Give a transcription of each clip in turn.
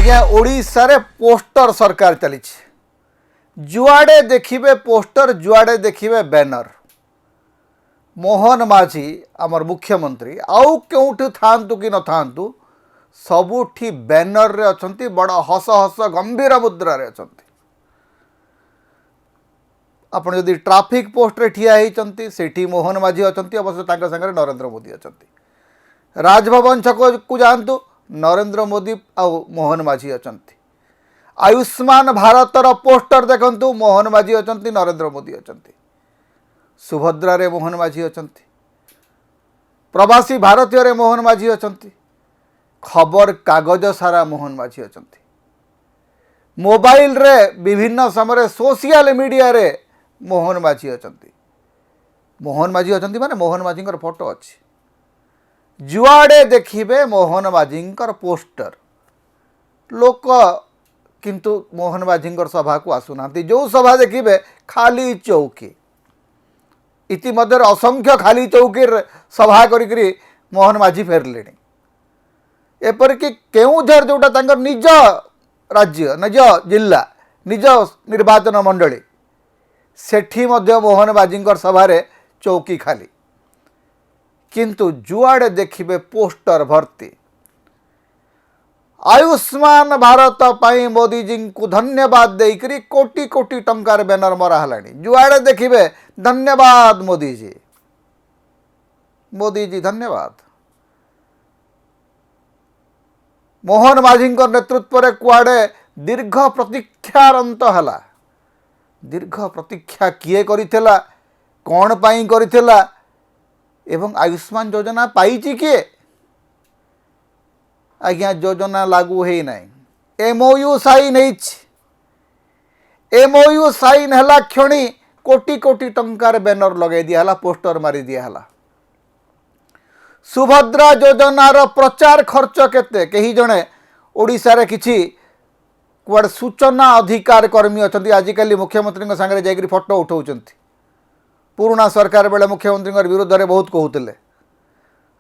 आज्ञा ओडिशा रे पोस्टर सरकार चली जुआड़े देखिए पोस्टर जुआड़े देखिए बैनर मोहन माझी आमर मुख्यमंत्री आउ क्योंठि थांतु कि न थांतु सबुठी बैनर रे अछंती बड़ हस हस गंभीर मुद्रा रे अछंती आपण यदि ट्रैफिक पोस्ट रे ठिया होती सेठी मोहन माझी अछंती अवश्य तांका संगे नरेंद्र मोदी अछंती राजभवन छक को जानतु नरेंद्र मोदी आ मोहन माझी अछंती आयुष्मान भारतर पोस्टर देखंतु मोहन माझी अछंती नरेंद्र मोदी अछंती सुभद्रा रे मोहन माझी अछंती प्रवासी भारतीय रे मोहन माझी अछंती खबर कागज सारा मोहन माझी अछंती मोबाइल रे विभिन्न समय सोशल मीडिया रे मोहन माझी अछंती माने मोहन माझी फोटो अच्छी जुआड़े देखिए मोहन माझी पोस्टर लोक किंतु मोहन माझी सभा को आसुना जो सभा देखिए खाली चौकी इतिमध्य असंख्य खाली चौकी सभा करी मोहन माझी फेरले एपरिक केउझर जोटा निज राज्य निज जिला निज निर्वाचन मंडली सेठी मध्य मोहन माझी सभा चौकी खाली किंतु जुआड़े देखिए पोस्टर भर्ती आयुष्मान भारत पाई मोदी जी को धन्यवाद देकरी कोटी कोटी टंकार बैनर मरा हलानी जुआड़े देखिए धन्यवाद मोदी जी धन्यवाद मोहन माझी नेतृत्व रे कुआड़े दीर्घ प्रतीक्षार अंत हला दीर्घ प्रतीक्षा किए करिथिला कौन पाई करिथिला एवं आयुष्मान योजना पाई किए आज्ञा योजना लागू है नहीं एमओयू साइन एमओयू साइन हला क्षणी कोटी कोटी टंकार बैनर लगे दिया पोस्टर मारी दिया सुभद्रा योजनार प्रचार खर्च केते कही जणे ओडिशा रे किछि कुआड़ सूचना अधिकार कर्मी अच्छा आजिकल मुख्यमंत्री सागर जाकर फोटो उठाउछंती पुराना सरकार बेले मुख्यमंत्री विरुद्ध में बहुत कहते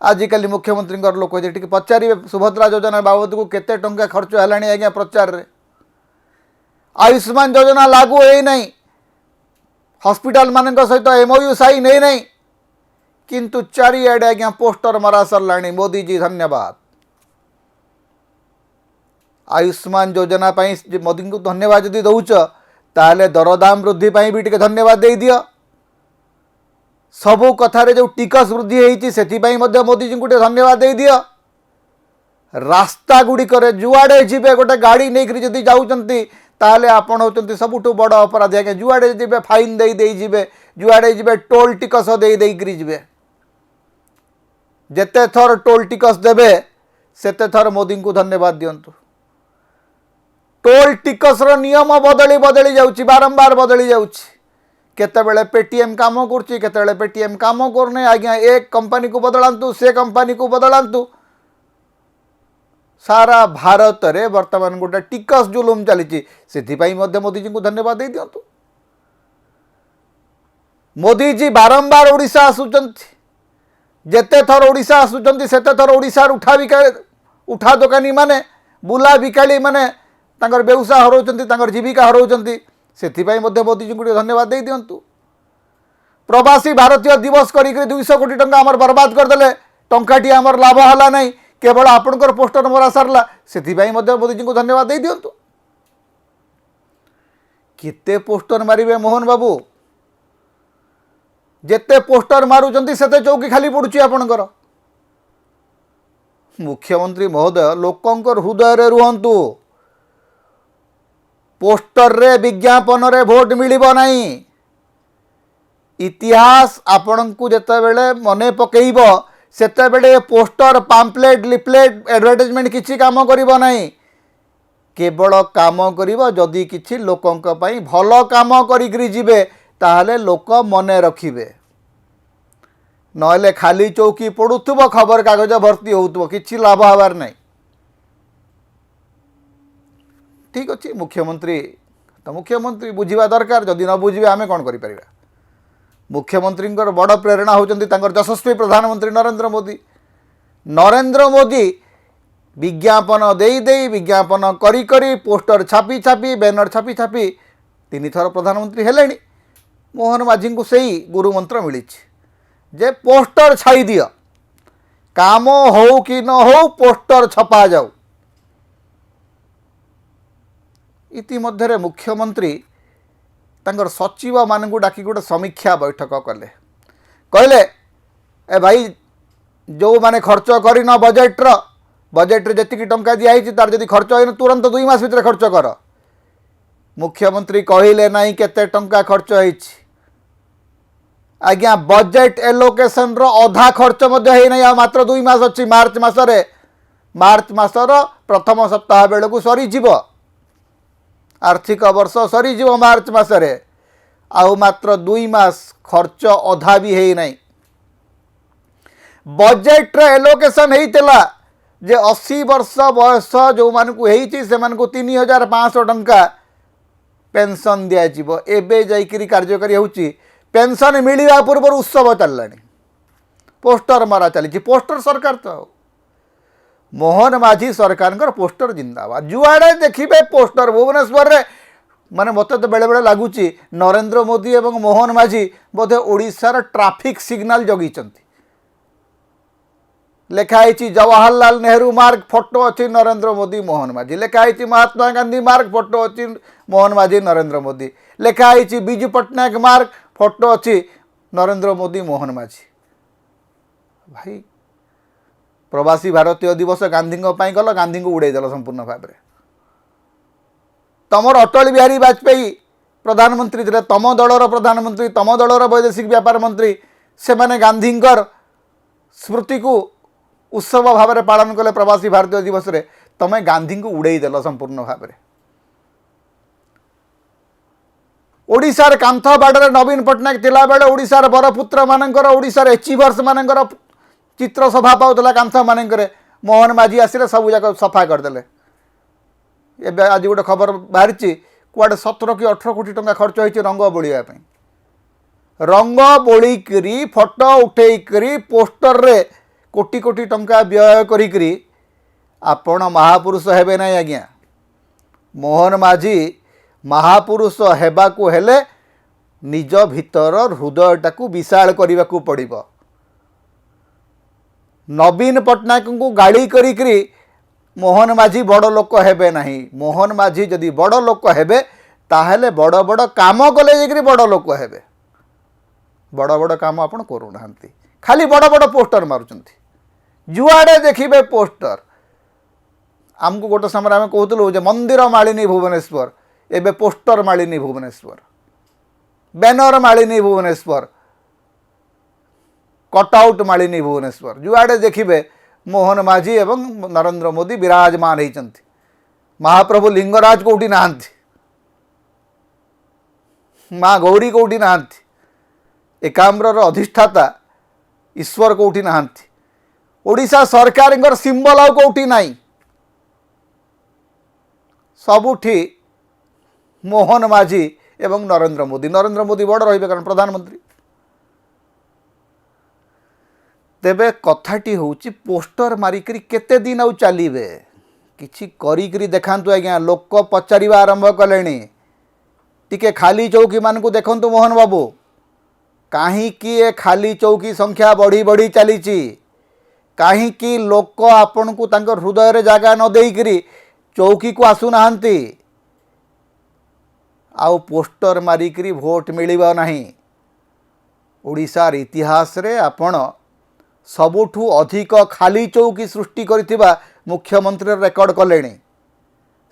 आजिकल मुख्यमंत्री लोक टे पचारे सुभद्रा योजना बाबद को केते टंका खर्च है आज्ञा प्रचार रे आयुष्मान योजना लागू है नहीं हॉस्पिटल मान सहित एमओयू साइन है नहीं किंतु चारिआडे आज्ञा पोस्टर मरा सरलाणी मोदी जी धन्यवाद आयुष्मान योजना मोदी को धन्यवाद जदि दौच ताले दरदाम वृद्धि भी टे धन्यवाद दे दियो सबू कथार जो टिकस वृद्धि होती से मोदी जी को धन्यवाद दे दियो रास्ता गुड़िक जुआड़े जीवे गोटे गाड़ी नहीं जदि जाऊँगी ताले आपण होती सबुठ बड़ अपराधी आज्ञा जुआड़े जीवे फाइन दे जीवे जुआड़े जीवे टोल टिकस देकरी जीवे जेते थर टोल टिकस देवे सेते थर मोदी को धन्यवाद दिंतु टोल टिकस नियम बदली बदली जाउची बारंबार बदली जाउची केतेबेले पेटीएम काम करची केतेबेले पेटीएम काम करने आज्ञा एक कंपनी को बदलांतु से कंपनी को बदलांतु सारा भारत रे वर्तमान गोटे टिकस जुलुम चली मोदी जी को धन्यवाद दे दिंतु मोदी जी बारंबार ओडिशा आसुचंती जेते थर ओडिशा आसुचंती सेते थर ओडिशा उठा दुकानी माने बुला बिकाली माने तांकर व्यवसाय हरौचंती तांकर जीविका हरौचंती से मोदी जी को धन्यवाद दे दिंतु प्रवासी भारतीय दिवस करी 200 कोटी टंका आमर बर्बाद करदे टंकाटी आमर लाभ हला नहीं केवल आपणकर पोस्टर मरा सारला से मोदी जी को धन्यवाद दे दिंतु केते पोस्टर मारिबे मोहन बाबू जेते पोस्टर मारुचंती सेते चौकी खाली पड़ुची आपणकर मुख्यमंत्री महोदय लोकंकर हृदय रे रुहंतु पोस्टर रे विज्ञापन रे भोट मिलिबो नहीं इतिहास आपण को जेते बेले मने पकेइबो सेते बेले पोस्टर पाम्पलेट लिफलेट एडवर्टाइजमेंट किछि काम करिबो नहीं केवल काम करिबो जदि किछि लोकंक पई भलो काम करिकरी जिवे ताहले लोक मने रखिबे नहले खाली चौकी पड़ुथबो खबर कागज भर्ती होउथबो किछि लाभ हबार नहीं ठीक अच्छे मुख्यमंत्री तो मुख्यमंत्री बुझा दरकार जदि न बुझे आम कौन कर मुख्यमंत्री बड़ प्रेरणा होती यशस्वी प्रधानमंत्री नरेंद्र मोदी विज्ञापन दे विज्ञापन करी करी पोस्टर छापी छापी बैनर छापी छापी 3 थर प्रधानमंत्री हेले मोहन माझी को सही गुरु मंत्र मिली जे पोस्टर छाई दियो काम हो कि न हो पोस्टर छपा जाऊ। इतिमध्य मुख्यमंत्री तांकर सचिव मान को डाकी गोटे समीक्षा बैठक कले कहले ए भाई जो माने खर्च करन बजेट रे जी टंका दिखाई तार जदि खर्च हो तुरंत 2 मास भीतर खर्च कर। मुख्यमंत्री कहले नाई केते टंका खर्च होइछि आज्ञा बजेट एलोकेशन रो अधा खर्च है मात्र 2 मास अच्छी मार्च मासर प्रथम सप्ताह बेलू सरी आर्थिक वर्ष सरी मार्च मासरे आउ मात्र 2 मास खर्च अधा भी है नहीं। बजेट रे एलोकेशन होइतला जे 80 वर्ष बयस जो मानकु हेइछि से मानकु 3500 टंका पेंशन दिया जिवो एबे जाइकरी कार्यकारी होउछि पेंशन मिलवा पूर्व उत्सव चललानी पोस्टर मारा चली पोस्टर सरकार तो मोहन माझी सरकार पोस्टर जिंदाबाद जुआड़े देखिए पोस्टर भुवनेश्वर रे माने मत तो बेले बेले लगुच नरेंद्र मोदी एवं मोहन माझी बोधे ओडिशार ट्रैफिक सिग्नल जगी लेखाई जवाहरलाल नेहरू मार्ग फोटो अच्छी नरेंद्र मोदी मोहन माझी लेखाई महात्मा गांधी मार्ग फोटो अच्छी मोहन माझी नरेंद्र मोदी लेखाई बिजू पट्टनायक मार्ग फोटो अच्छी नरेंद्र मोदी मोहन माझी। भाई प्रवासी भारतीय दिवस गांधी गल गांधी को उड़ेदेल संपूर्ण भाव में तमर अटल बिहारी वाजपेयी प्रधानमंत्री थे तम दलर प्रधानमंत्री तम दलर वैदेशिक व्यापार मंत्री से माने गांधी स्मृति को उत्सव भाव में पालन कले प्रवासी भारतीय दिवस रे तमे गांधी को उड़ेदेल संपूर्ण भाव में। ओडिशार कांथ बाड़े नवीन पट्टनायक थिला बेले ओडिशार बरपुत्र मानकर ओडिशार एचिभर्स मानकर चित्र सभा पाउला कांथ मानकर मोहन माझी आसिले सब जाक सफा करदेले। एबे आज गोटे खबर बाहरी कुआडे 17 कि 18 कोटी टंका खर्च होइछि रंग बोलिया पई रंग बोलिकरी फोटो उठेइकरी पोस्टर रे कोटी कोटी टंका व्यय करिकरी आपण महापुरुष हेबे नै आज्ञा। मोहन माझी महापुरुष हेबाकू हेले निज भितर हृदयटा को विशाल करने को पड़िबो। नवीन पट्टनायक को गाड़ी करी मोहन माझी बड़ लोक हेबे नहीं। मोहन माझी जदि बड़ लोक हेबे ताहेले बड़ बड़ काम कले जेकरी बड़ लोक हेबे। बड़ बड़ काम आपण करू नाहंती खाली बड़ बड़ पोस्टर मारुचंती जुआड़े देखिबे पोस्टर। आमको गोटे समय आम कहूँ जे मंदिर मालिनी भुवनेश्वर एबे पोस्टर मालिनी भुवनेश्वर बैनर मालिनी भुवनेश्वर कटआउट मालिनी भुवनेश्वर जुआड़े देखिए मोहन माझी एवं नरेंद्र मोदी विराजमान होती। महाप्रभु लिंगराज कोठी नहांती माँ गौरी कोठी नहांती एकाम्बर अधिष्ठाता ईश्वर कोठी नहांती ओडिशा सरकार सिंबल आउ कोठी नाई सबुठी मोहन माझी एवं नरेंद्र मोदी बड़ रही कारण प्रधानमंत्री। तेबे कथाटी होउची पोस्टर मारिकरी केते दिन आउ चलिबे किछि करिकरी देखांतु आज्ञा। लोक पचारिबा आरंभ कलेनी टिके खाली चौकी मान को देखंतु मोहन बाबू कहीं ए खाली चौकी संख्या बढ़ी बढ़ी चलीची कहीं लोक आपण को तांकर हृदय रे जागा न देइकरी चौकी को आसु नाहंती आउ पोस्टर मारिकरी भोट मिलिबा नहीं। ओडिशार इतिहास रे आपण सबुठु अधिक खाली चौकी सृष्टि करिथिबा मुख्यमंत्री रेकर्ड कलेनी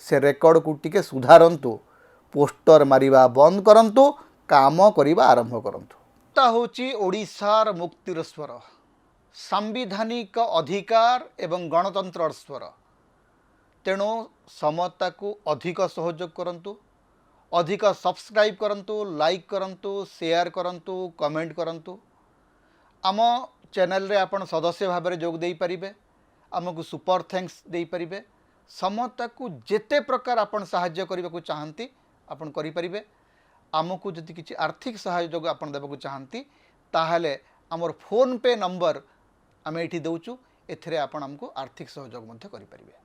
से रेकर्ड को टिके सुधारंतु पोस्टर मारिबा बंद करंतु काम करिबा आरंभ करंतु। ता होची ओडिशार मुक्तिर स्वर सांविधानिक अधिकार एवं गणतंत्र स्वर। तेणु समता को अधिक सहयोग करंतु अधिक सब्सक्राइब करंतु लाइक करंतु शेयर करंतु कमेंट करंतु। आम चैनल रे आपण सदस्य भाव में जोग दे पारिबे आमको सुपर थैंक्स दे पारिबे। समता को जेते प्रकार आपण सहाय्य करने को चाहती आपण करि पारिबे। आमको जदि किछि आर्थिक सहयोग आपण देबा को चाहती ताहले आमर फोन पे नंबर आम ये दौचु एथिरे आपण हमको आर्थिक सहयोग मध्य करि परिबे।